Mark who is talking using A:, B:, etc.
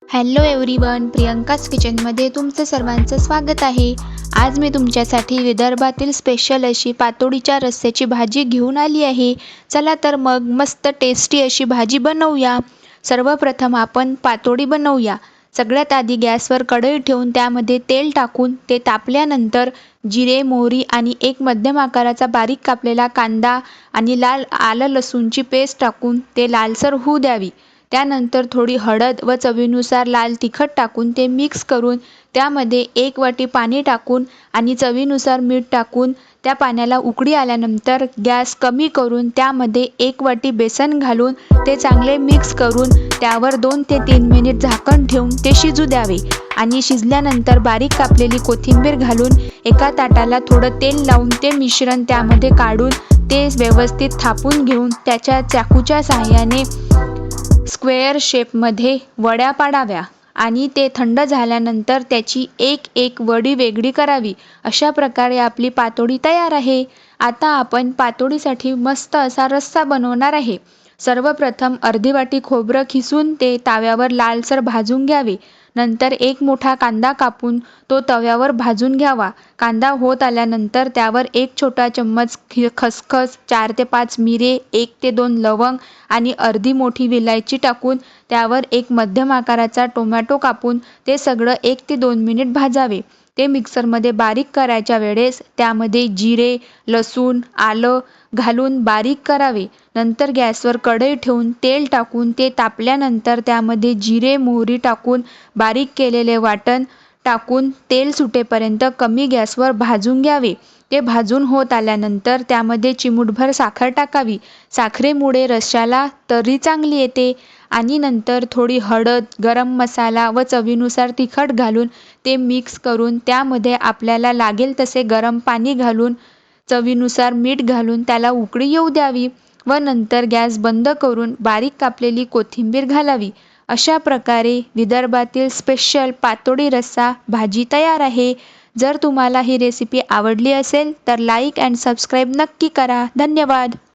A: Hello everyone, Priyanka's किचनमध्ये तुमचं सर्वांचं स्वागत आहे। आज मी तुमच्यासाठी विदर्भातील स्पेशल अशी पातोडीच्या रस्स्याची भाजी घेऊन आली आहे। चला तर मग मस्त टेस्टी अशी भाजी बनवूया। सर्वप्रथम आपण पातोडी बनवूया। सगळ्यात आधी गॅसवर कढई ठेवून त्यामध्ये तेल टाकून ते तापल्यानंतर जिरे, मोहरी आणि एक मध्यम आकाराचा बारीक कापलेला कांदा आणि लाल आलं लसूणची पेस्ट टाकून ते लालसर होऊ द्यावी। त्यानंतर थोडी हळद व चवीनुसार लाल तिखट टाकून ते मिक्स करून त्यामध्ये 1 वाटी पाणी टाकून आणि चवीनुसार मीठ टाकून त्या पाण्याला उकळी आल्यानंतर गॅस कमी करून त्यामध्ये 1 वाटी बेसन घालून ते चांगले मिक्स करून त्यावर 2 ते 3 मिनिट झाकण ठेवून ते शिजू द्यावे आणि शिजल्यानंतर बारीक कापलेली कोथिंबीर घालून एका ताटाला थोडं तेल लावून ते मिश्रण त्यामध्ये काढून ते व्यवस्थित थापून घेऊन त्याच्या चाकूच्या सहाय्याने स्क्वेअर शेपमध्ये वड्या पाडाव्या आणि ते थंड झाल्यानंतर त्याची एक वडी वेगळी करावी। अशा प्रकारे आपली पातोडी तयार आहे। आता आपण पातोडीसाठी मस्त असा रस्सा बनवणार आहे। सर्वप्रथम अर्धी वाटी खोबरं खिसून ते तव्यावर लालसर भाजून घ्यावे। नंतर एक मोठा कांदा कापून तो तव्यावर भाजून घ्यावा। कांदा होत आल्यानंतर त्यावर 1 छोटा चम्मच खसखस, 4 ते 5 मिरे, 1 ते 2 लवंग आणि अर्धी मोठी विलायची टाकून त्यावर एक मध्यम आकाराचा टोमॅटो कापून ते सगळं 1 ते 2 मिनिट भाजावे। ते मिक्सरमध्ये बारीक करायच्या वेळेस त्यामध्ये जिरे, लसूण, आलं घालून बारीक करावे। नंतर गॅसवर कढई ठेवून तेल टाकून ते तापल्यानंतर त्यामध्ये जिरे, मोहरी टाकून बारीक केलेले वाटण टाकून तेल सुटेपर्यंत कमी गॅसवर भाजून घ्यावे। ते भाजून होत आल्यानंतर त्यामध्ये चिमूटभर साखर टाकावी। साखरेमुळे रश्श्याला तर्री चांगली येते आणि नंतर थोडी हळद, गरम मसाला व चवीनुसार तिखट घालून ते मिक्स करून त्यामध्ये आपल्याला लागेल तसे गरम पाणी घालून चवीनुसार मीठ घालून त्याला उकळी येऊ द्यावी व नंतर गॅस बंद करून बारीक कापलेली कोथिंबीर घालावी। अशा प्रकारे विदर्भातील स्पेशल पातोडी रस्सा भाजी तयार आहे। जर तुम्हाला ही रेसिपी आवडली असेल तर लाईक अँड सबस्क्राईब नक्की करा। धन्यवाद।